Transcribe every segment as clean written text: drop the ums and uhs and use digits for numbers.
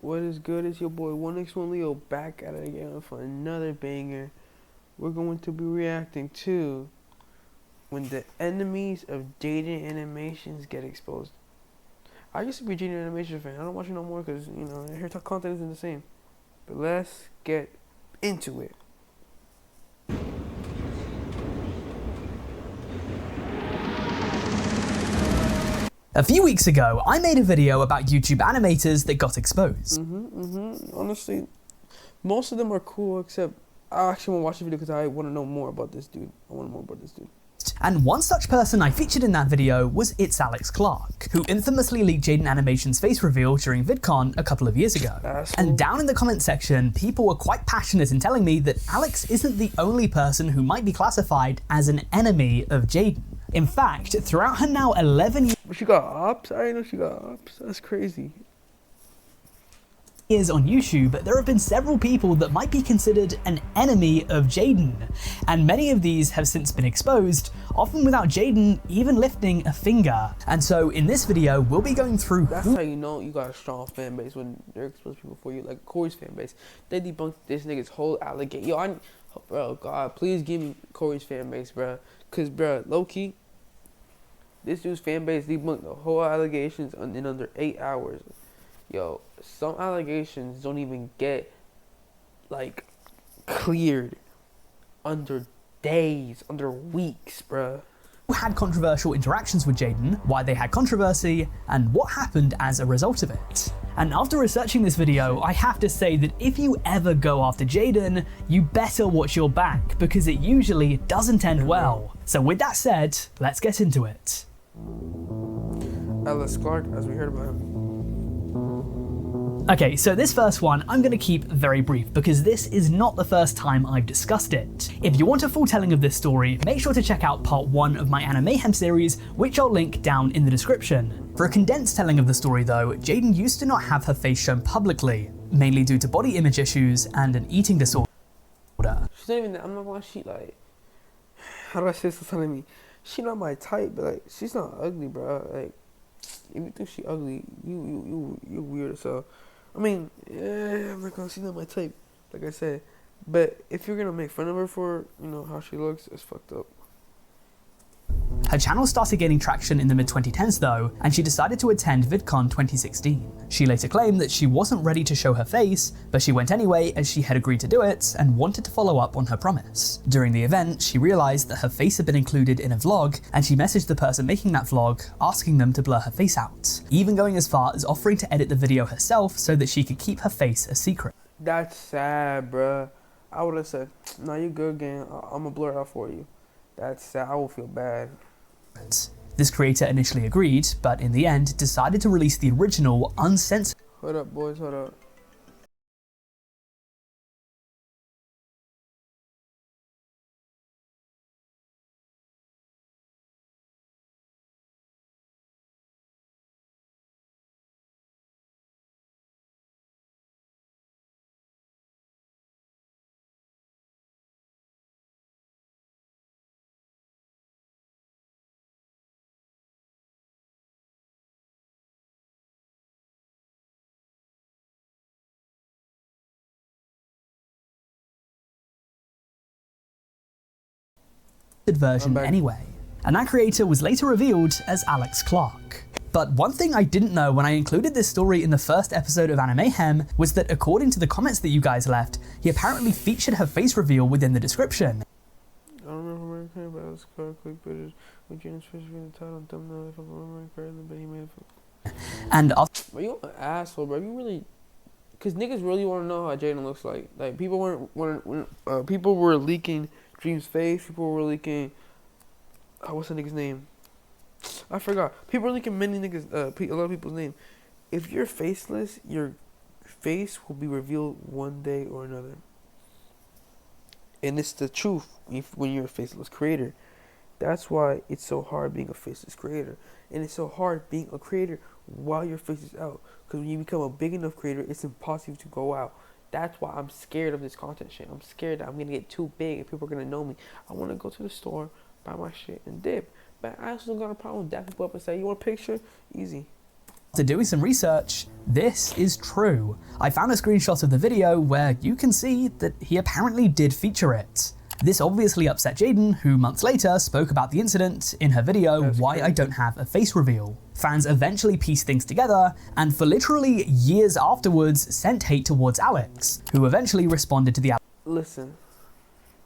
What is good? It's your boy 1x1 Leo back at it again for another banger. We're going to be reacting to when the enemies of Jadien Animations get exposed. I used to be a Jadien Animations fan. I don't watch it no more because, you know, her content isn't the same. But let's get into it. A few weeks ago, I made a video about YouTube animators that got exposed. Honestly, most of them are cool, except I actually want to watch the video because I want to know more about this dude. And one such person I featured in that video was It's Alex Clark, who infamously leaked Jadien Animations' face reveal during VidCon a couple of years ago. And down in the comment section, people were quite passionate in telling me that Alex isn't the only person who might be classified as an enemy of Jadien. In fact, throughout her now 11 She got ops? I didn't know she got ops. That's crazy. years on YouTube, there have been several people that might be considered an enemy of Jadien, and many of these have since been exposed, often without Jadien even lifting a finger. And so in this video, we'll be going through That's how you know you got a strong fan base, when they're exposed people for you, like Corey's fan base. They debunked this nigga's whole allegation. Yo, bro, God, please give me Corey's fan base, bro. Cause, bro, low-key, this dude's fan base debunked the whole allegations in under 8 hours. Yo, some allegations don't even get, like, cleared under days, under weeks, bruh. who had controversial interactions with Jadien, why they had controversy, and what happened as a result of it. And after researching this video, I have to say that if you ever go after Jadien, you better watch your back, because it usually doesn't end well. So with that said, let's get into it. Alex Clark, as we heard about him. Okay, so this first one I'm going to keep very brief because this is not the first time I've discussed it. If you want a full telling of this story, make sure to check out part 1 of my Animayhem series, which I'll link down in the description. For a condensed telling of the story though, Jadien used to not have her face shown publicly, mainly due to body image issues and an eating disorder. She's not even, I'm not gonna, she like, how do I say this telling me? She not my type, but like, she's not ugly, bro. Like, if you think she ugly, you weird as hell. I mean, yeah, I'm not gonna, she's not my type, like I said. But if you're gonna make fun of her for, you know, how she looks, it's fucked up. Her channel started gaining traction in the mid-2010s though, and she decided to attend VidCon 2016. She later claimed that she wasn't ready to show her face, but she went anyway as she had agreed to do it and wanted to follow up on her promise. During the event, she realized that her face had been included in a vlog, and she messaged the person making that vlog, asking them to blur her face out, even going as far as offering to edit the video herself so that she could keep her face a secret. That's sad, bruh. I would have said, nah, you good, gang. I'm gonna blur it out for you. That's sad. I will feel bad. This creator initially agreed, but in the end decided to release the original uncensored. Hold up, boys, hold up. version anyway, and that creator was later revealed as Alex Clark. But one thing I didn't know when I included this story in the first episode of Animayhem was that according to the comments that you guys left, he apparently featured her face reveal within the description. I don't remember where it came, but Alex Clark quick footage with Jaden's face reveal the title thumbnail, if I'm remembering correctly, but he made it. And Bro, you an asshole, bro. You really, cause niggas really want to know how Jadien looks like. Like people people were leaking Dream's face. People were leaking. What's the nigga's name? I forgot. People were leaking many niggas. A lot of people's name. If you're faceless, your face will be revealed one day or another. And it's the truth. When you're a faceless creator, that's why it's so hard being a faceless creator, and it's so hard being a creator while your face is out. Because when you become a big enough creator, it's impossible to go out. That's why I'm scared of this content shit. I'm scared that I'm gonna get too big and people are gonna know me. I want to go to the store, buy my shit, and dip. But I also got a problem with that people up and say, "You want a picture?" Easy. After doing some research, this is true. I found a screenshot of the video where you can see that he apparently did feature it. This obviously upset Jadien, who months later spoke about the incident in her video Why I Don't Have a Face Reveal. Fans eventually pieced things together, and for literally years afterwards sent hate towards Alex, who eventually responded to the Listen,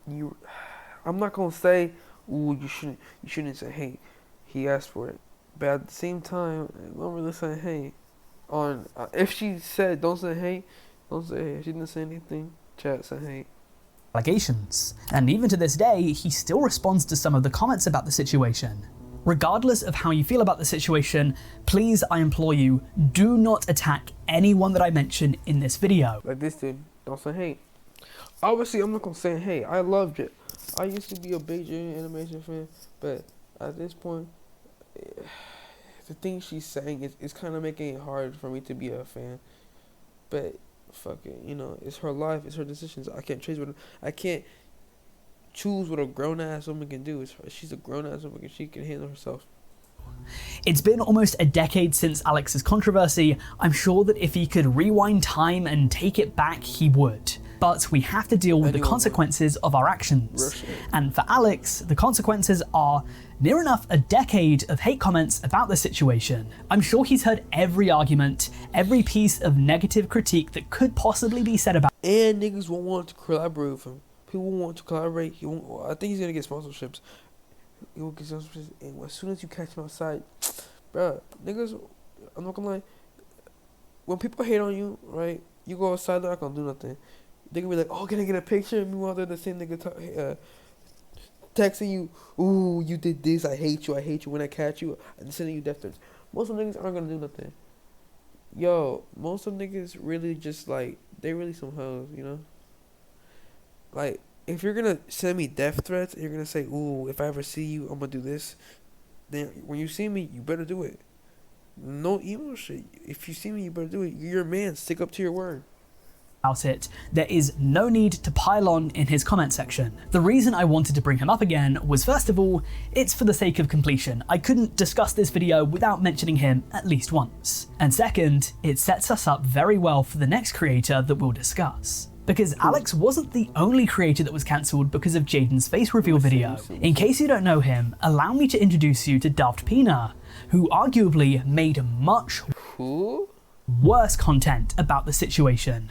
I'm not gonna say, ooh, you shouldn't say hate. He asked for it, but at the same time, don't really say hate. If she said don't say hate, don't say hate. If she didn't say anything, chat say hate. allegations. And even to this day, he still responds to some of the comments about the situation. Regardless of how you feel about the situation, please, I implore you, do not attack anyone that I mention in this video. Like this dude, don't say hate. Obviously, I'm not gonna say hate. I loved it. I used to be a big Jadien Animation fan, but at this point, the thing she's saying is kind of making it hard for me to be a fan. But fuck it, you know, it's her life, it's her decisions. I can't choose what a grown ass woman can do. She's a grown ass woman and she can handle herself. It's been almost a decade since Alex's controversy. I'm sure that if he could rewind time and take it back, he would. But we have to deal with the consequences of our actions. And for Alex, the consequences are near enough a decade of hate comments about the situation. I'm sure he's heard every argument, every piece of negative critique that could possibly be said about. And niggas won't want to collaborate with him. People want to collaborate. I think he's gonna get sponsorships. He will get sponsorships, and as soon as you catch him outside, bruh, niggas, I'm not gonna lie. When people hate on you, right, you go outside, they're not gonna do nothing. They can be like, oh, can I get a picture? Meanwhile, they're the same nigga texting you, ooh, you did this, I hate you when I catch you, and sending you death threats. Most of them niggas aren't gonna do nothing. Yo, most of them niggas really just like, they really some hoes, you know? Like, if you're gonna send me death threats, and you're gonna say, ooh, if I ever see you, I'm gonna do this, then when you see me, you better do it. No emo shit. If you see me, you better do it. You're a man, stick up to your word. About it, there is no need to pile on in his comment section. The reason I wanted to bring him up again was, first of all, it's for the sake of completion. I couldn't discuss this video without mentioning him at least once. And second, it sets us up very well for the next creator that we'll discuss. Because Alex wasn't the only creator that was cancelled because of Jadien's face reveal video. In case you don't know him, allow me to introduce you to Daft Pina, who arguably made much worse content about the situation.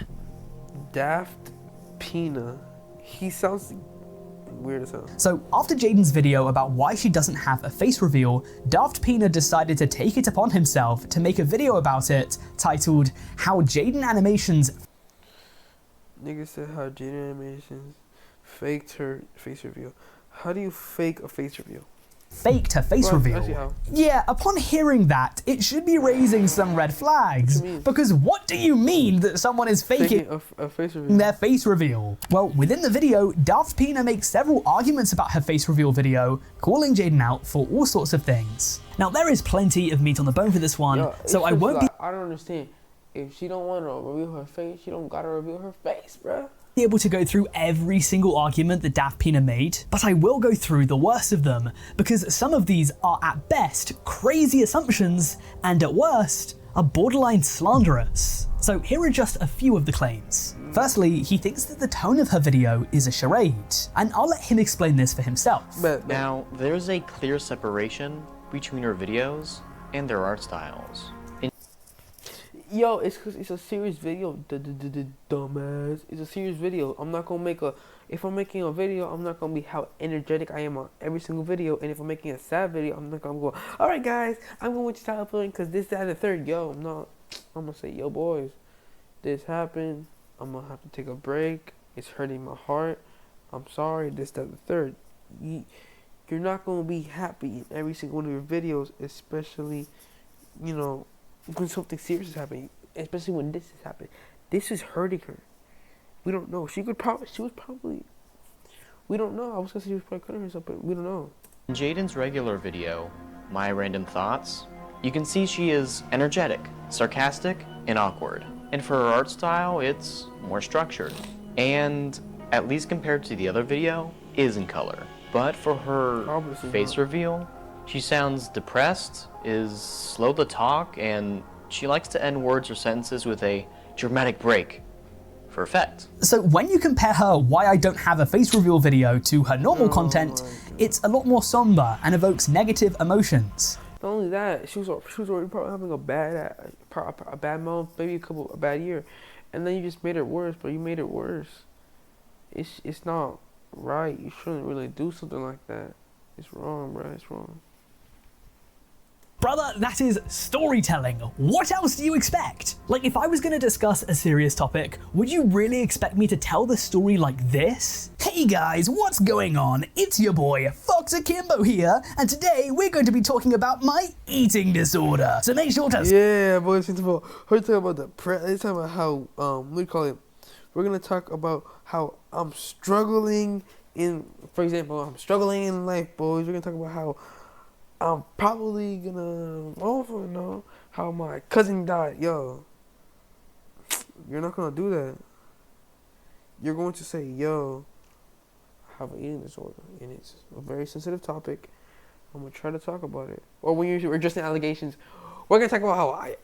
Daft Pina. He sounds weird as hell. So after Jadien's video about why she doesn't have a face reveal, Daft Pina decided to take it upon himself to make a video about it titled How Jadien Animations Nigga said how Jadien Animations faked her face reveal. How do you fake a face reveal? Faked her face reveal. Yeah, upon hearing that, it should be raising some red flags. Because what do you mean that someone is faking a face reveal? Their face reveal? Well, within the video, Daft Pina makes several arguments about her face reveal video, calling Jadien out for all sorts of things. Now, there is plenty of meat on the bone for this one, so I won't be. I don't understand. If she don't want to reveal her face, she don't gotta reveal her face, bruh. Able to go through every single argument that Daft Pina made, but I will go through the worst of them, because some of these are at best crazy assumptions, and at worst, are borderline slanderous. So here are just a few of the claims. Firstly, he thinks that the tone of her video is a charade, and I'll let him explain this for himself. Now, there's a clear separation between her videos and their art styles. Yo, it's cause it's a serious video, dumbass. It's a serious video. I'm not gonna make if I'm making a video, I'm not gonna be how energetic I am on every single video. And if I'm making a sad video, I'm not gonna go, alright guys, I'm going with style feeling cause this, that, and the third. Yo, I'm gonna say, yo boys, this happened. I'm gonna have to take a break. It's hurting my heart. I'm sorry, this, that, and the third. You're not gonna be happy in every single one of your videos, especially, you know, when something serious is happening, especially when this is happening. This is hurting her. We don't know. We don't know. I was gonna say she was probably cutting herself, but we don't know. In Jadien's regular video, My Random Thoughts, you can see she is energetic, sarcastic, and awkward. And for her art style, it's more structured. And, at least compared to the other video, is in color. But for her face reveal, she sounds depressed, is slow to talk, and She likes to end words or sentences with a dramatic break for effect. So when you compare her Why I Don't Have a Face Reveal video to her normal content, it's a lot more somber and evokes negative emotions. Not only that, she was already probably having a bad month, maybe a bad year, and then you just made it worse. But you made it worse. It's not right. You shouldn't really do something like that. It's wrong, bro. It's wrong. Brother, that is storytelling. What else do you expect? Like, if I was gonna discuss a serious topic, would you really expect me to tell the story like this? Hey guys, what's going on? It's your boy, Fox Akimbo here, and today we're going to be talking about my eating disorder. So make sure to... Yeah, boys, first of all, we're talking about let's talk about how, we're gonna talk about how I'm struggling for example, I'm struggling in life, boys. We're gonna talk about how I'm probably gonna, how my cousin died. Yo, you're not gonna do that. You're going to say, yo, I have an eating disorder, and it's a very sensitive topic. I'm gonna try to talk about it. Or when you're addressing allegations, we're gonna talk about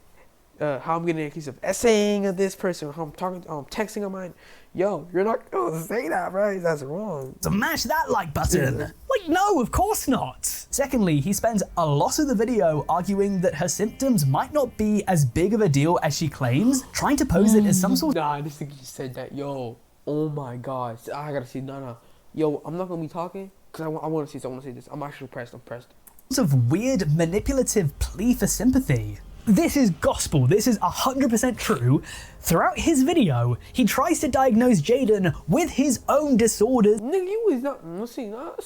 how I'm getting accused of essaying of this person, how I'm texting on mine. Yo, you're not gonna say that, right? That's wrong. Smash that like button. Like, no, of course not. Secondly, he spends a lot of the video arguing that her symptoms might not be as big of a deal as she claims, trying to pose it as some sort Nah, this thing just said that. Yo, oh my god. I gotta see. No. Yo, I'm not gonna be talking because I want to see. I want to see this. I'm actually pressed. I'm pressed. of weird manipulative plea for sympathy. This is gospel, this is 100% true. Throughout his video, he tries to diagnose Jadien with his own disorders Nigga, you was not. Let's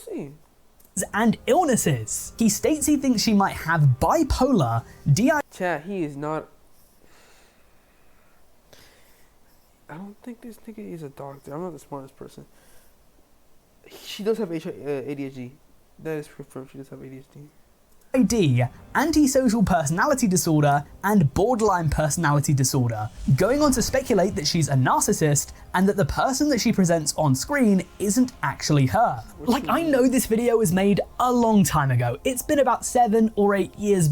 see. and illnesses. He states he thinks she might have bipolar, Chat, he is not. I don't think this nigga is a doctor. I'm not the smartest person. She does have ADHD. That is confirmed. She does have ADHD. antisocial personality disorder, and borderline personality disorder, going on to speculate that she's a narcissist and that the person that she presents on screen isn't actually her. Like, I know this video was made a long time ago. It's been about 7 or 8 years.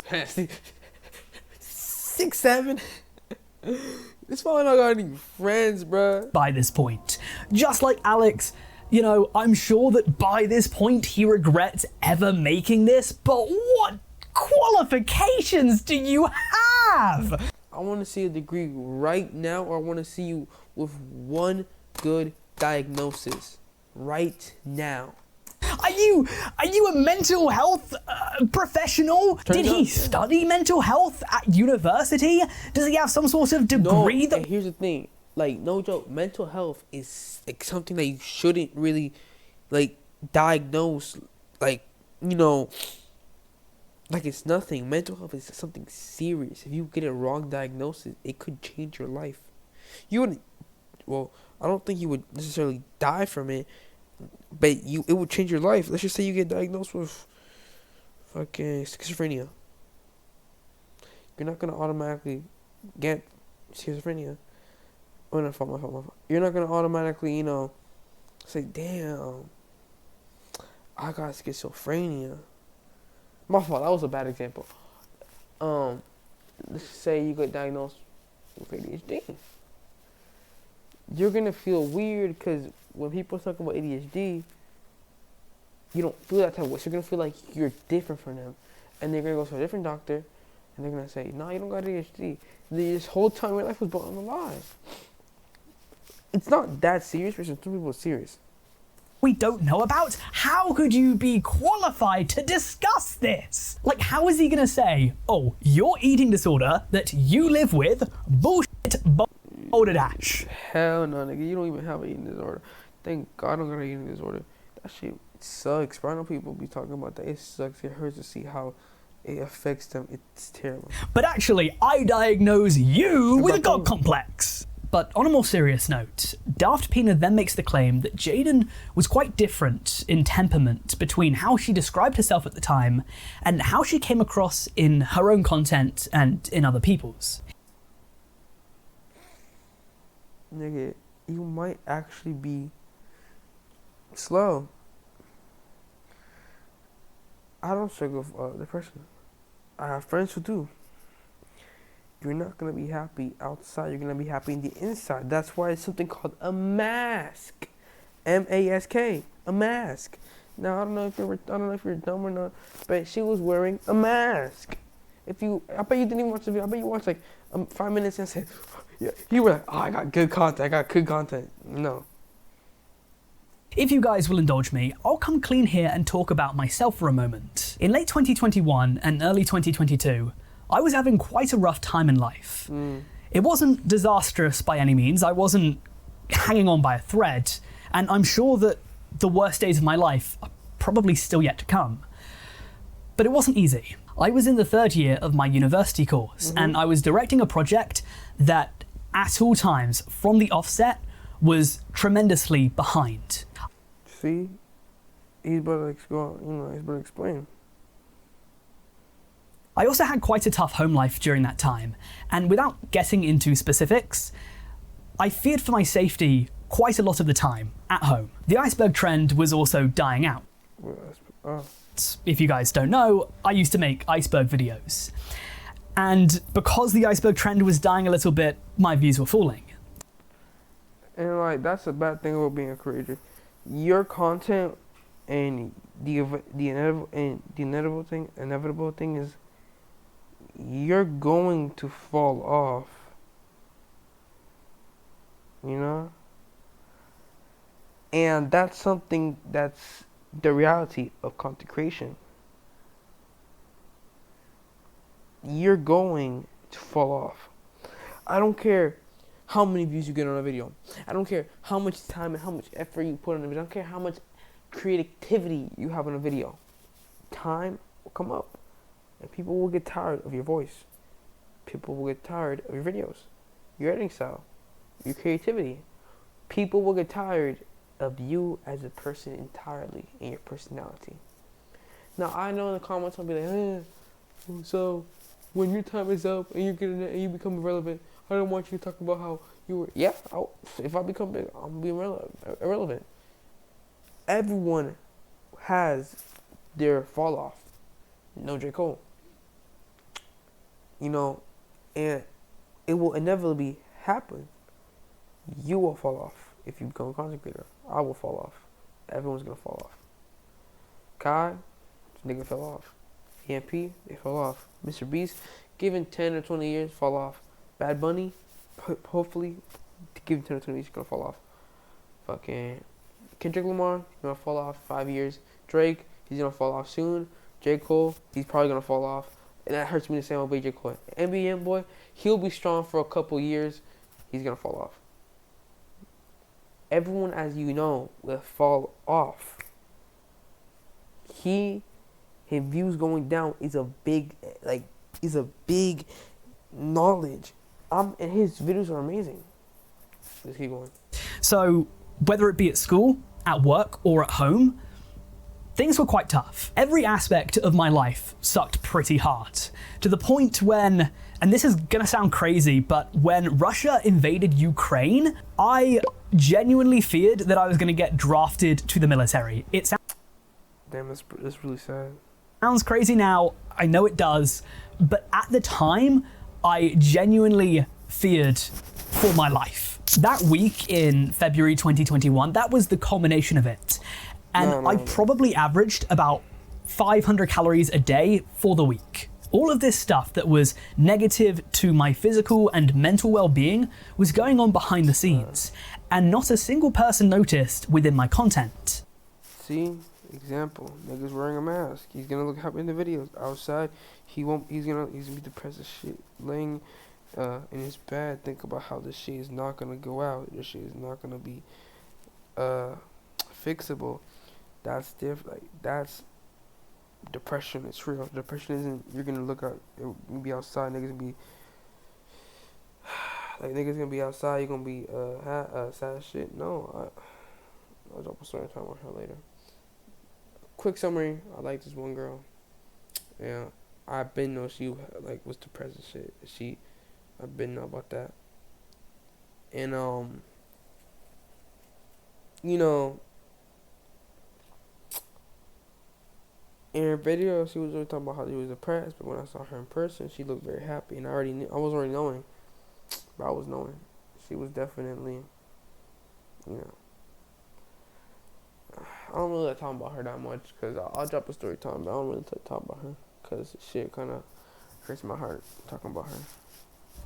6, 7. This phone not got any friends, bruh. By this point. Just like Alex, you know, I'm sure that by this point he regrets ever making this, but what qualifications do you have? I want to see a degree right now, or I want to see you with one good diagnosis right now. Are you a mental health professional? Did he study mental health at university? Does he have some sort of degree? No, and here's the thing. Like, no joke, mental health is like something that you shouldn't really like diagnose, like, you know, like it's nothing. Mental health is something serious. If you get a wrong diagnosis, it could change your life. You wouldn't, well, I don't think you would necessarily die from it, but it would change your life. Let's just say you get diagnosed with fucking schizophrenia. You're not gonna automatically get schizophrenia. Oh, no, my fault. You're not gonna automatically, you know, say, damn, I got schizophrenia. My fault, that was a bad example. Let's say you get diagnosed with ADHD. You're gonna feel weird because when people talk about ADHD, you don't feel that type of way. So you're gonna feel like you're different from them. And they're gonna go to a different doctor and they're gonna say, nah, you don't got ADHD. This whole time your life was built on a lie. It's not that serious, but some people are serious. We don't know about? How could you be qualified to discuss this? Like, how is he gonna say, oh, your eating disorder that you live with, bullshit, boulder dash? Hell no, nigga, you don't even have an eating disorder. Thank God I don't got an eating disorder. That shit sucks, bro. I know people be talking about that. It sucks. It hurts to see how it affects them. It's terrible. But actually, I diagnose you with a God complex. But on a more serious note, Daft Pina then makes the claim that Jadien was quite different in temperament between how she described herself at the time and how she came across in her own content and in other people's. Nigga, you might actually be slow. I don't struggle with depression. I have friends who do. you're not gonna be happy outside. You're gonna be happy in the inside. That's why it's something called a mask. M-A-S-K. A mask. Now I don't know if you're dumb or not, but she was wearing a mask. I bet you didn't even watch the video. I bet you watched like 5 minutes and said, yeah, you were like, oh, I got good content. No. If you guys will indulge me, I'll come clean here and talk about myself for a moment. In late 2021 and early 2022, I was having quite a rough time in life. It wasn't disastrous by any means. I wasn't hanging on by a thread, and I'm sure that the worst days of my life are probably still yet to come. But it wasn't easy. I was in the 3rd year of my university course, and I was directing a project that, at all times, from the offset, was tremendously behind. See, he's better explain. I also had quite a tough home life during that time, and without getting into specifics, I feared for my safety quite a lot of the time at home. The iceberg trend was also dying out. If you guys don't know, I used to make iceberg videos. And because the iceberg trend was dying a little bit, my views were falling. And like, that's a bad thing about being a creator. Your content and the inevitable thing is you're going to fall off. You know? And that's something that's the reality of content creation. You're going to fall off. I don't care how many views you get on a video. I don't care how much time and how much effort you put on a video. I don't care how much creativity you have on a video. Time will come up, and people will get tired of your voice. People will get tired of your videos, your editing style, your creativity. People will get tired of you as a person entirely and your personality. Now I know in the comments I'll be like, so when your time is up and you become irrelevant, I don't want you to talk about how you were. Yeah, if I become big, I'm being irrelevant. Everyone has their fall off. No J. Cole. You know, and it will inevitably happen. You will fall off if you become a content creator. I will fall off. Everyone's gonna fall off. Kai, this nigga fell off. EMP, they fell off. Mr. Beast, given 10 or 20 years, fall off. Bad Bunny, hopefully, given 10 or 20 years, he's gonna fall off. Fucking Kendrick Lamar, he's gonna fall off 5 years. Drake, he's gonna fall off soon. J. Cole, he's probably gonna fall off. And that hurts me to say about J. Cole. NBA boy, he'll be strong for a couple years. He's gonna fall off. Everyone, as you know, will fall off. His views going down is a big knowledge. And his videos are amazing. Let's keep going. So, whether it be at school, at work, or at home, things were quite tough. Every aspect of my life sucked pretty hard, to the point when, and this is gonna sound crazy, but when Russia invaded Ukraine, I genuinely feared that I was gonna get drafted to the military. Damn, that's really sad. Sounds crazy now, I know it does, but at the time, I genuinely feared for my life. That week in February 2021, that was the culmination of it. And I probably averaged about 500 calories a day for the week. All of this stuff that was negative to my physical and mental well-being was going on behind the scenes, and not a single person noticed within my content. See? Example, nigga's wearing a mask. He's gonna look happy in the videos. Outside, he's gonna be depressed as shit. Laying in his bed, think about how this shit is not gonna go out. This shit is not gonna be fixable. That's different. Like, that's depression. It's real. Depression isn't. You're gonna look out. You're gonna be outside. Niggas gonna be like niggas gonna be outside. You're gonna be sad as shit. No, I'll drop a story time on her later. Quick summary, I like this one girl. Yeah, I've been know she like was depressed and shit. I've been know about that. And you know, In her video, she was always talking about how she was depressed, but when I saw her in person, she looked very happy, and I was already knowing, but I was knowing she was definitely, you know. I don't really like talking about her that much, because I'll drop a story time, but I don't really talk about her, because shit kind of hurts my heart talking about her.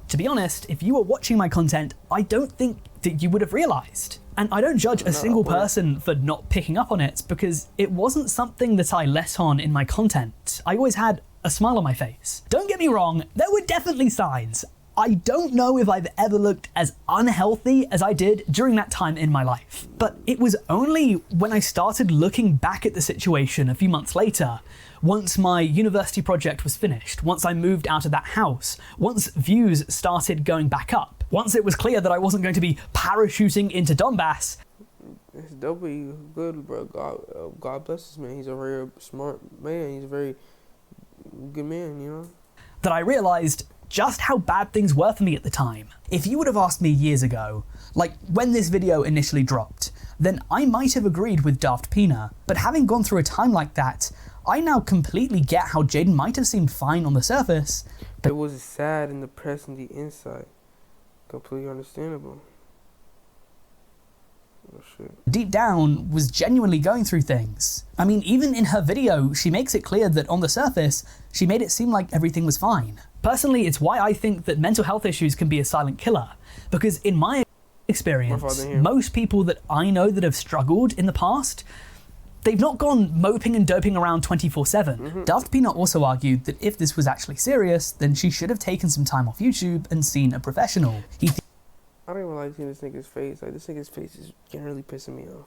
To be honest, if you were watching my content, I don't think that you would have realised. And I don't judge a single person for not picking up on it, because it wasn't something that I let on in my content. I always had a smile on my face. Don't get me wrong, there were definitely signs. I don't know if I've ever looked as unhealthy as I did during that time in my life. But it was only when I started looking back at the situation a few months later, once my university project was finished, once I moved out of that house, once views started going back up, once it was clear that I wasn't going to be parachuting into Donbass. It's doubly good, bro. God bless this man. He's a very smart man. He's a very good man, you know? That I realised just how bad things were for me at the time. If you would have asked me years ago, like when this video initially dropped, then I might have agreed with Daft Pina. But having gone through a time like that, I now completely get how Jadien might have seemed fine on the surface, but it was sad and depressing the inside. Completely understandable. Oh, shit. Deep down was genuinely going through things. I mean, even in her video, she makes it clear that on the surface, she made it seem like everything was fine. Personally, it's why I think that mental health issues can be a silent killer, because in my experience, most people that I know that have struggled in the past, they've not gone moping and doping around 24/7. Daft Pina also argued that if this was actually serious, then she should have taken some time off YouTube and seen a professional. I don't even like seeing this nigga's face. Like, this nigga's face is generally pissing me off.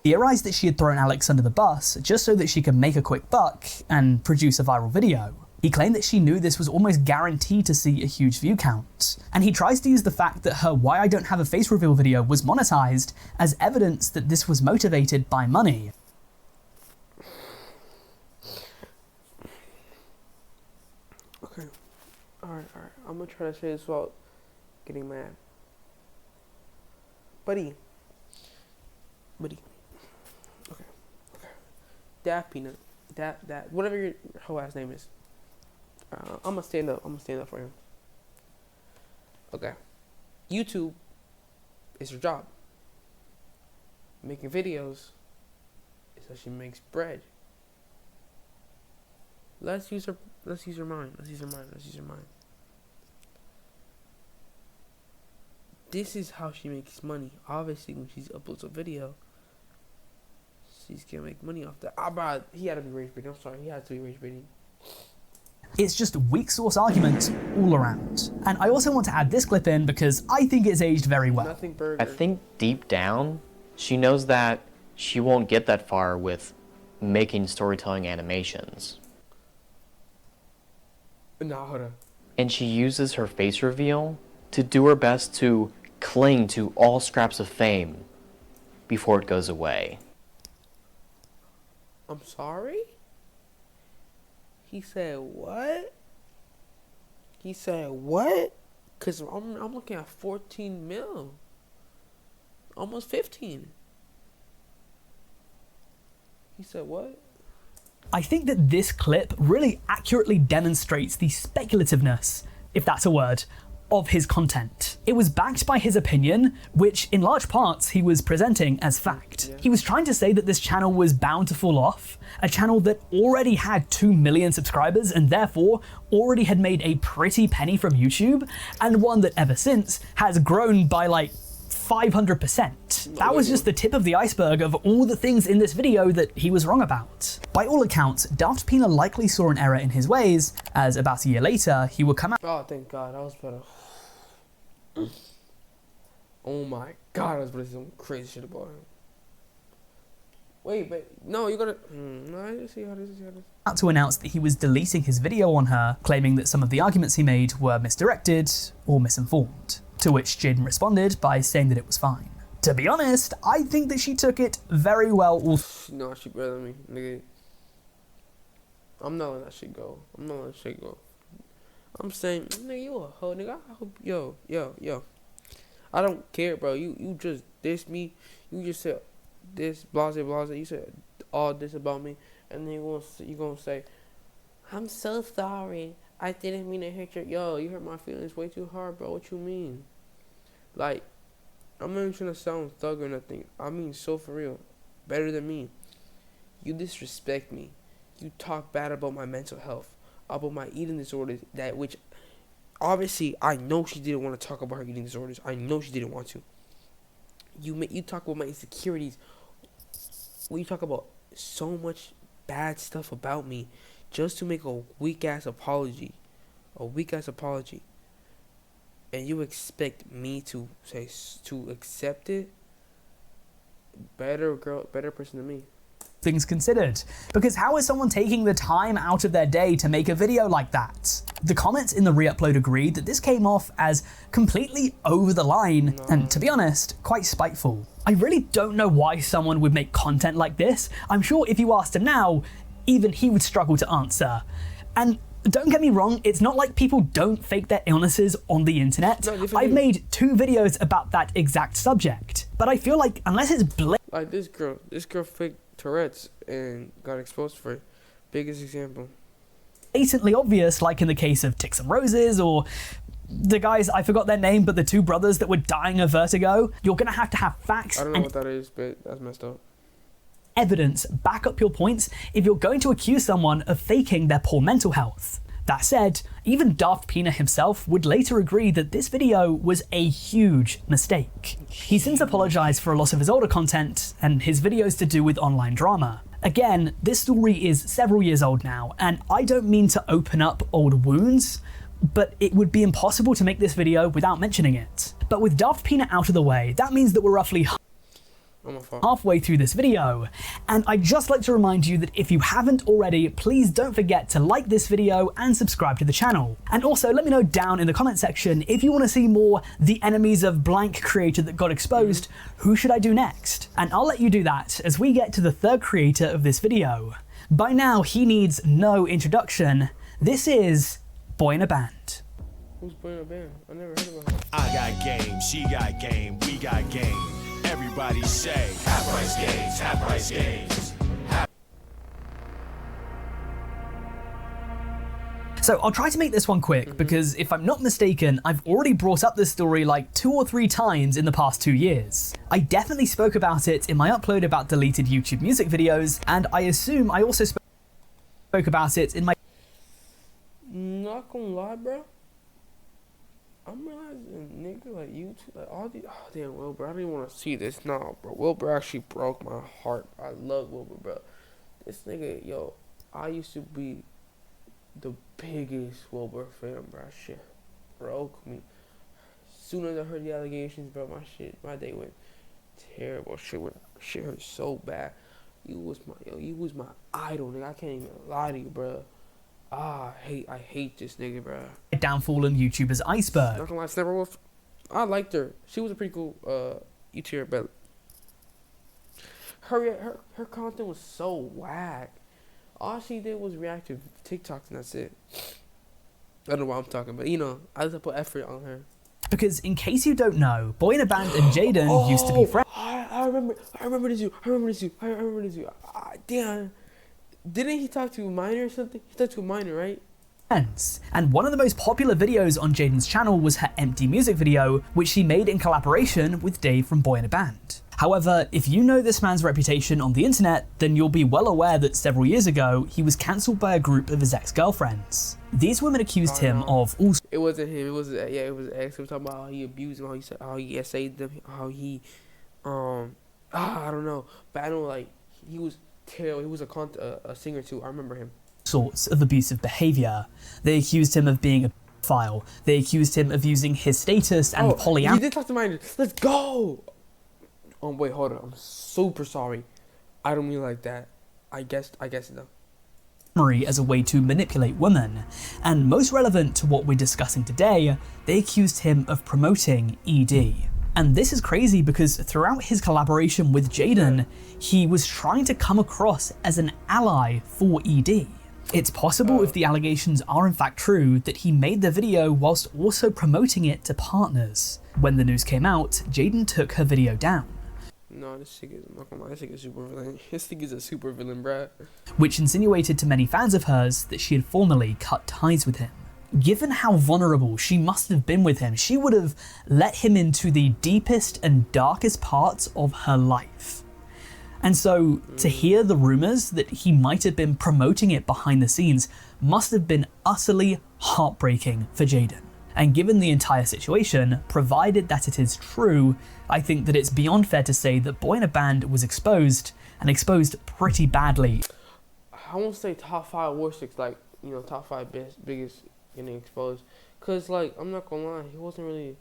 Theorized that she had thrown Alex under the bus just so that she could make a quick buck and produce a viral video. He claimed that she knew this was almost guaranteed to see a huge view count. And he tries to use the fact that her Why I Don't Have a Face Reveal video was monetized as evidence that this was motivated by money. Okay. Alright. I'm gonna try to say this without getting mad. Buddy. Okay. Daft Peanut. That whatever your whole ass name is. I'm gonna stand up for him. Okay. YouTube is her job. Making videos is how she makes bread. Let's use her mind. This is how she makes money. Obviously, when she uploads a video, she's gonna make money off that. Bro, he had to be rage baiting. I'm sorry, he had to be rage baiting. It's just weak source arguments all around. And I also want to add this clip in because I think it's aged very well. Nothing burger. I think deep down, she knows that she won't get that far with making storytelling animations. Nah, hold on. And she uses her face reveal to do her best to cling to all scraps of fame before it goes away. I'm sorry? He said what? Cause I'm looking at 14 mil. Almost 15. He said what? I think that this clip really accurately demonstrates the speculativeness, if that's a word, of his content. It was backed by his opinion, which in large parts he was presenting as fact. Yeah. He was trying to say that this channel was bound to fall off, a channel that already had 2 million subscribers and therefore already had made a pretty penny from YouTube, and one that ever since has grown by like 500%. That was just the tip of the iceberg of all the things in this video that he was wrong about. By all accounts, Daft Pina likely saw an error in his ways, as about a year later, he would come out. Oh, thank God. I was better. Oh my God, I was about to say some crazy shit about him. Wait, but no, you gotta. No, I just see how this is. Out to announce that he was deleting his video on her, claiming that some of the arguments he made were misdirected or misinformed. To which Jadien responded by saying that it was fine. To be honest, I think that she took it very well. No, she better than me, nigga. I'm not letting that shit go. I'm saying, nigga, you a hoe, nigga. I hope, yo. I don't care, bro. You just dissed me. You just said this, blase. You said all this about me. and then you gonna say, I'm so sorry. I didn't mean to hurt your. Yo, you hurt my feelings way too hard, bro. What you mean? Like, I'm not even trying to sound thug or nothing. I mean, so for real. Better than me. You disrespect me. You talk bad about my mental health, about my eating disorders. That which, obviously, I know she didn't want to talk about her eating disorders. I know she didn't want to. You talk about my insecurities. You talk about so much bad stuff about me, just to make a weak ass apology, and you expect me to accept it. Better person than me. Things considered, because how is someone taking the time out of their day to make a video like that? The comments in the re-upload agreed that this came off as completely over the line, and to be honest, quite spiteful. I really don't know why someone would make content like this. I'm sure if you asked him now, even he would struggle to answer. And don't get me wrong, it's not like people don't fake their illnesses on the internet. No, I've made 2 videos about that exact subject, but I feel like unless it's like this girl faked Tourette's and got exposed for it. Biggest example. blatantly obvious, like in the case of Ticks and Roses, or the guys, I forgot their name, but the 2 brothers that were dying of vertigo, you're gonna have to have facts. I don't know what that is, but that's messed up. Evidence back up your points if you're going to accuse someone of faking their poor mental health. That said, even Daft Pina himself would later agree that this video was a huge mistake. He since apologized for a loss of his older content and his videos to do with online drama. Again, this story is several years old now, and I don't mean to open up old wounds, but it would be impossible to make this video without mentioning it. But with Daft Pina out of the way, that means that we're roughly halfway through this video, and I'd just like to remind you that if you haven't already, please don't forget to like this video and subscribe to the channel. And also let me know down in the comment section if you want to see more The Enemies of Blank creator that got exposed, who should I do next? And I'll let you do that as we get to the 3rd creator of this video. By now he needs no introduction. This is Boy in a Band. Who's Boy in a Band? I never heard about her. I got game, she got game, we got game. Everybody say, half price games, half price games. So I'll try to make this one quick, because if I'm not mistaken, I've already brought up this story like 2 or 3 times in the past 2 years. I definitely spoke about it in my upload about deleted YouTube music videos, and I assume I also spoke about it in my... Not gonna lie, bro. I'm realizing, nigga, like YouTube, like all these. Oh damn, Wilbur, I didn't want to see this. Nah, bro. Wilbur actually broke my heart. I love Wilbur, bro. This nigga, yo, I used to be the biggest Wilbur fan, bro. Shit broke me. As soon as I heard the allegations, bro, my day went terrible. Shit hurt so bad. You was my idol, nigga. I can't even lie to you, bro. I hate this nigga, bro. Downfall in YouTuber's iceberg. Not gonna lie, Snapper I liked her. She was a pretty cool YouTuber, but her content was so whack. All she did was react to TikToks and that's it. I don't know what I'm talking about. You know, I just put effort on her. Because in case you don't know, Boy in a Band and Jadien used to be friends. I remember this you. Damn. Didn't he talk to a minor or something? He talked to a minor, right? And one of the most popular videos on Jadien's channel was her Empty music video, which she made in collaboration with Dave from Boy in a Band. However, if you know this man's reputation on the internet, then you'll be well aware that several years ago, he was cancelled by a group of his ex-girlfriends. These women accused him of all... It wasn't him, it was his ex. We were talking about how he abused them, how he essayed them, how he, I don't know. But I know, like, he was terrible. He was a singer too, I remember him. Sorts of abusive behaviour. They accused him of being a pedophile. They accused him of using his status and polyamory. He did talk to minors. Let's go! Wait, hold on. I'm super sorry. I don't mean like that. I guess no. As a way to manipulate women. And most relevant to what we're discussing today, they accused him of promoting ED. And this is crazy because throughout his collaboration with Jadien, he was trying to come across as an ally for ED. It's possible, if the allegations are in fact true, that he made the video whilst also promoting it to partners. When the news came out, Jadien took her video down. No, this nigga, I'm not gonna lie, this nigga is super villain. This nigga's a super villain, bruh. which insinuated to many fans of hers that she had formerly cut ties with him. Given how vulnerable she must have been with him, she would have let him into the deepest and darkest parts of her life. And so, to hear the rumours that he might have been promoting it behind the scenes must have been utterly heartbreaking for Jadien. And given the entire situation, provided that it is true, I think that it's beyond fair to say that Boy in a Band was exposed, and exposed pretty badly. I won't say top 5 worst, like, you know, top 5 biggest getting exposed. Cause, like, I'm not gonna lie, he wasn't really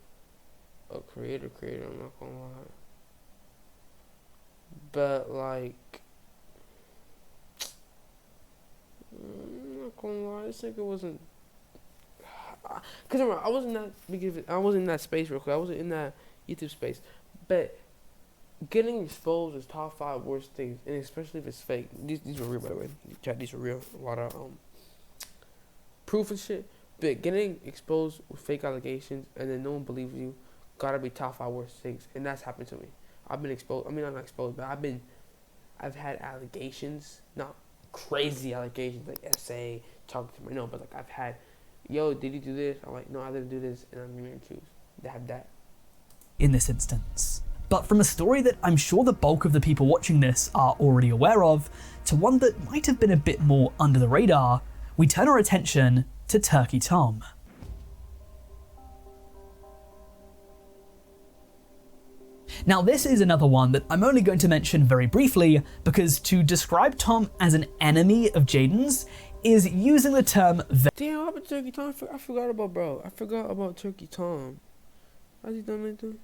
a creator, I'm not gonna lie. But, like, I'm not gonna lie, this nigga wasn't. Cause remember, I wasn't in that space real quick. I wasn't in that YouTube space. But getting exposed is top 5 worst things, and especially if it's fake. These were real, by the way. Chat, these were real. A lot of proof and shit. But getting exposed with fake allegations and then no one believes you, gotta be top 5 worst things, and that's happened to me. I've been exposed. I mean, I'm not exposed, but I've had allegations, not crazy allegations like SA, talking to me, no, but like I've had, yo, did you do this? I'm like, no, I didn't do this, and I'm going to choose to have that. In this instance. But from a story that I'm sure the bulk of the people watching this are already aware of, to one that might have been a bit more under the radar, we turn our attention to Turkey Tom. Now this is another one that I'm only going to mention very briefly, because to describe Tom as an enemy of Jadien's is using the term damn, what happened to Turkey Tom? I forgot about, bro. I forgot about Turkey Tom. How's he done anything?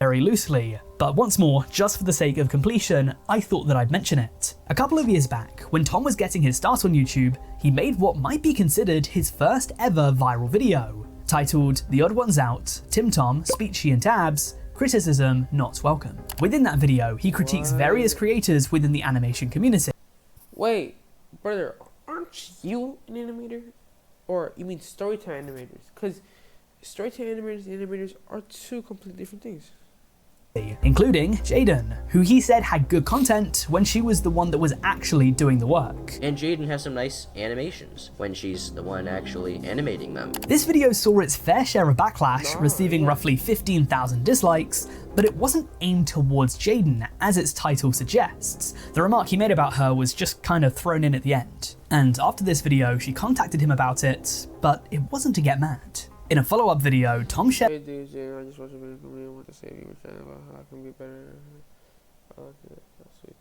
very loosely, but once more, just for the sake of completion, I thought that I'd mention it. A couple of years back, when Tom was getting his start on YouTube, he made what might be considered his first ever viral video, titled The Odd Ones Out, Tim Tom, Speechy and Tabs, Criticism Not Welcome. Within that video, he critiques various creators within the animation community. Wait, brother, aren't you an animator? Or you mean storytelling animators? Because storytelling animators and animators are two completely different things. Including Jadien, who he said had good content when she was the one that was actually doing the work. And Jadien has some nice animations when she's the one actually animating them. This video saw its fair share of backlash, receiving roughly 15,000 dislikes, but it wasn't aimed towards Jadien, as its title suggests. The remark he made about her was just kind of thrown in at the end. And after this video, she contacted him about it, but it wasn't to get mad. In a follow-up video, Tom shared Hey dude, Jay, I just watched a video from you. I want to say you were chatting about how I can be better. I like it. That's sweet.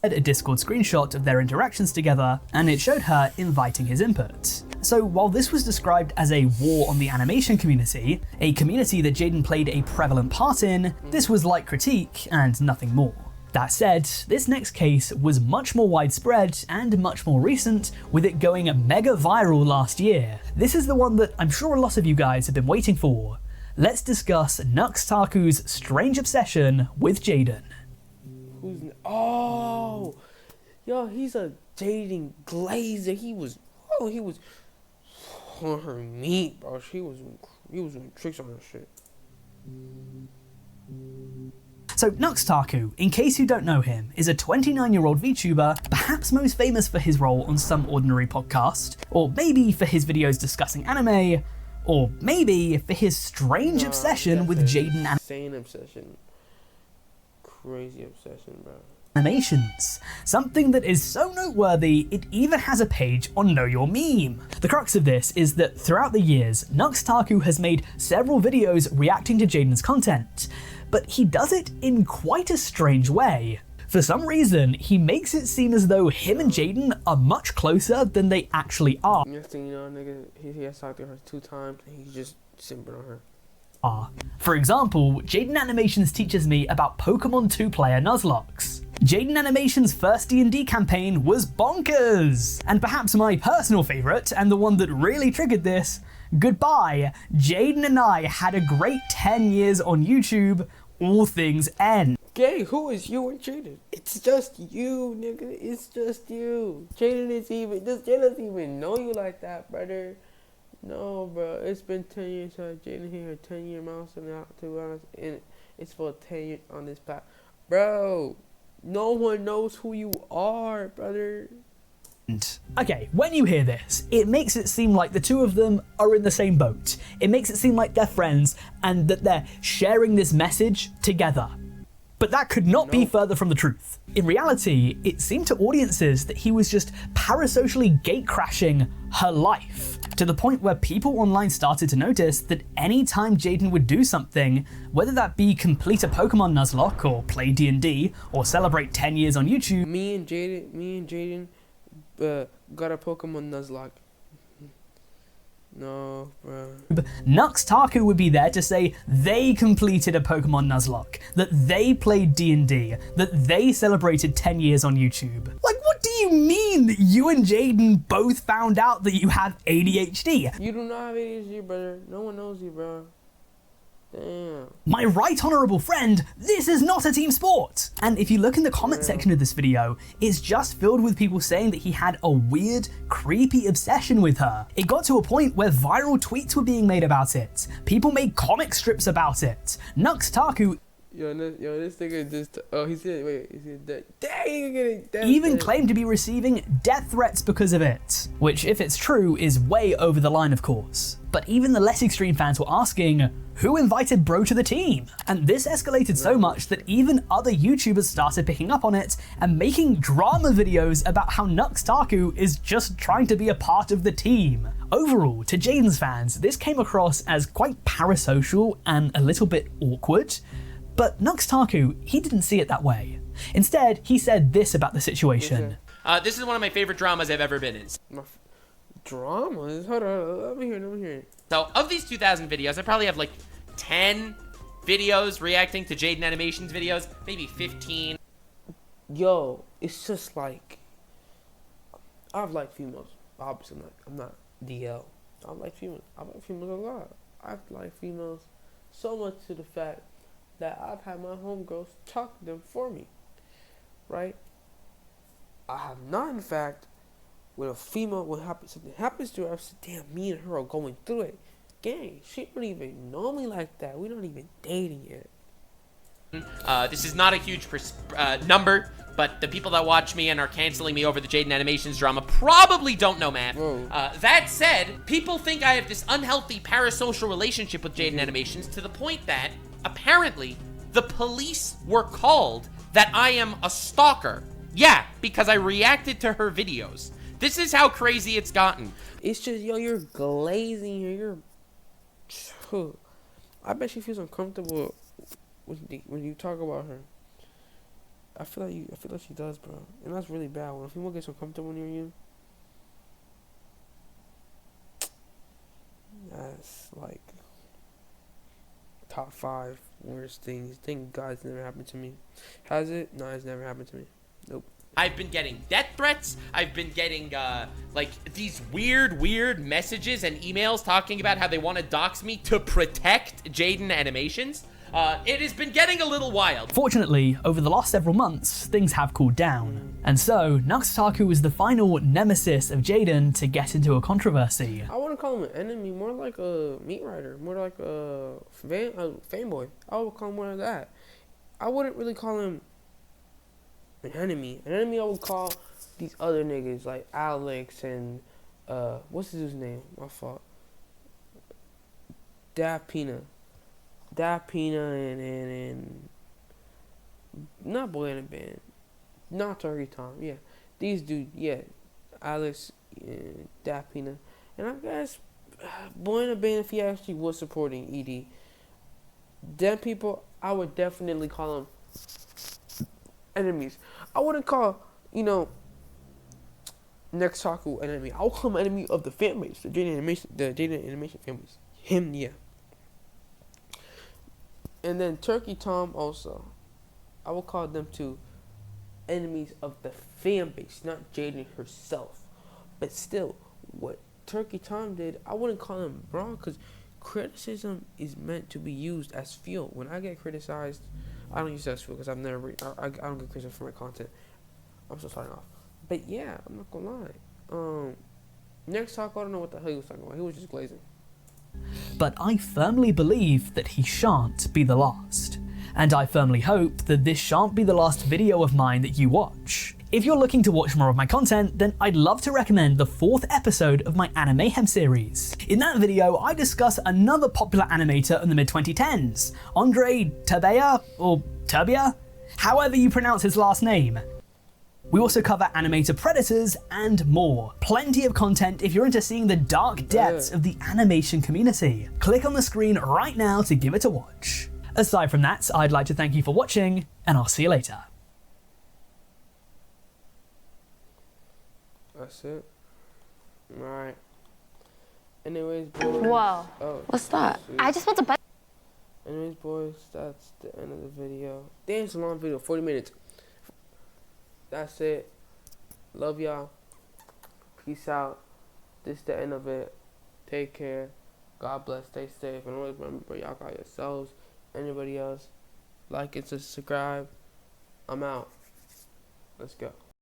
a Discord screenshot of their interactions together, and it showed her inviting his input. So while this was described as a war on the animation community, a community that Jadien played a prevalent part in, this was light critique and nothing more. That said, this next case was much more widespread and much more recent, with it going mega viral last year. This is the one that I'm sure a lot of you guys have been waiting for. Let's discuss Nuxtaku's strange obsession with Jadien. Oh, yo, he's a dating glazer. He was on her meat, bro. He was doing tricks on her shit. So Nuxtaku, in case you don't know him, is a 29-year-old VTuber, perhaps most famous for his role on Some Ordinary Podcast, or maybe for his videos discussing anime, or maybe for his strange obsession with Jadien Insane obsession. Crazy obsession, bro. Animations. Something that is so noteworthy, it even has a page on Know Your Meme. The crux of this is that throughout the years, Nuxtaku has made several videos reacting to Jadien's content, but he does it in quite a strange way. For some reason, he makes it seem as though him and Jadien are much closer than they actually are. Next thing you know, nigga, he has talked to her 2 times and he's just simping on her. For example, Jadien Animations teaches me about Pokemon 2-player Nuzlocke. Jadien Animations' first D&D campaign was bonkers! And perhaps my personal favourite, and the one that really triggered this, goodbye, Jadien and I had a great 10 years on YouTube, all things end. Gang, who is you and Jadien? It's just you, nigga. It's just you. Jadien doesn't even know you like that, brother. No, bro. It's been 10 years. Jadien hit her 10-year milestone now, to be honest. And it's for 10 years on this path. Bro, no one knows who you are, brother. Okay, when you hear this, it makes it seem like the two of them are in the same boat. It makes it seem like they're friends and that they're sharing this message together. But that could not be further from the truth. In reality, it seemed to audiences that he was just parasocially gatecrashing her life, to the point where people online started to notice that any time Jadien would do something, whether that be complete a Pokemon Nuzlocke, or play D&D, or celebrate 10 years on YouTube, Me and Jadien got a Pokemon Nuzlocke. No, bro. Nux Taku would be there to say they completed a Pokemon Nuzlocke, that they played D&D, that they celebrated 10 years on YouTube. Like, what do you mean that you and Jadien both found out that you have ADHD? You do not have ADHD, brother. No one knows you, bro. Damn. My right honourable friend, this is not a team sport! And if you look in the comment section of this video, it's just filled with people saying that he had a weird, creepy obsession with her. It got to a point where viral tweets were being made about it. People made comic strips about it. Nux Taku This nigga just. Oh, he said that. Dang, you get it. even claimed to be receiving death threats because of it. Which, if it's true, is way over the line, of course. But even the less extreme fans were asking, who invited bro to the team? And this escalated so much that even other YouTubers started picking up on it and making drama videos about how Nux Taku is just trying to be a part of the team. Overall, to Jadien's fans, this came across as quite parasocial and a little bit awkward. But Nux Taku, he didn't see it that way. Instead, he said this about the situation. This is one of my favorite dramas I've ever been in. Dramas? Hold on, let me hear. So, of these 2,000 videos, I probably have like 10 videos reacting to Jadien Animations videos, maybe 15. Yo, it's just like, I've liked females. Obviously, I'm not DL. I like females. I like females a lot. I've liked females so much to the fact that I've had my homegirls talk to them for me. Right? I have not, in fact, with a female, when something happens to her, I say, damn, me and her are going through it. Gang, she don't even know me like that. We're not even dating yet. This is not a huge number, but the people that watch me and are canceling me over the Jadien Animations drama probably don't know math. That said, people think I have this unhealthy parasocial relationship with Jadien Animations to the point that, apparently, the police were called that I am a stalker. Yeah, because I reacted to her videos. This is how crazy it's gotten. It's just, yo, you're glazing here. I bet she feels uncomfortable when you talk about her. I feel like she does, bro. And that's really bad. When a female gets uncomfortable near you, that's like top 5 worst things. Thank God it's never happened to me. Has it? No, it's never happened to me. Nope. I've been getting death threats. I've been getting, like, these weird messages and emails talking about how they want to dox me to protect Jadien Animations. It has been getting a little wild. Fortunately, over the last several months, things have cooled down. And so, Nux Taku was the final nemesis of Jadien to get into a controversy. I wouldn't call him an enemy, more like a meat rider, more like a fanboy. I would call him more like that. I wouldn't really call him an enemy. An enemy I would call these other niggas like Alex and what's his name? My fault. Dapina and not Boy in a Band, not Turkey Tom. Yeah, these dudes. Yeah, Alex and Dapina, and I guess Boy in a Band if he actually was supporting ED. Them people, I would definitely call them enemies. I wouldn't call, Nux Taku an enemy. I would call him an enemy of the fan base, the Jadien Animation fan base. Him, yeah. And then Turkey Tom also. I would call them two enemies of the fan base, not Jadien herself. But still, what Turkey Tom did, I wouldn't call him wrong, because criticism is meant to be used as fuel. When I get criticized, I don't use that as fuel because I've never, I don't get criticized for my content. I'm still starting off. But yeah, I'm not gonna lie. Next talk, I don't know what the hell he was talking about. He was just glazing. But I firmly believe that he shan't be the last. And I firmly hope that this shan't be the last video of mine that you watch. If you're looking to watch more of my content, then I'd love to recommend the 4th episode of my Animayhem series. In that video, I discuss another popular animator in the mid-2010s, Andre Turbaya, or Turbia? However you pronounce his last name. We also cover animator predators and more. Plenty of content if you're into seeing the dark depths of the animation community. Click on the screen right now to give it a watch. Aside from that, I'd like to thank you for watching, and I'll see you later. That's it. Alright. Anyways, boys. Whoa. Oh, What's that? sweet. I just want to. Anyways, boys, that's the end of the video. Damn, it's a long video, 40 minutes. That's it. Love y'all. Peace out. This is the end of it. Take care. God bless. Stay safe. And always remember, y'all got yourselves. Anybody else. Like and subscribe. I'm out. Let's go.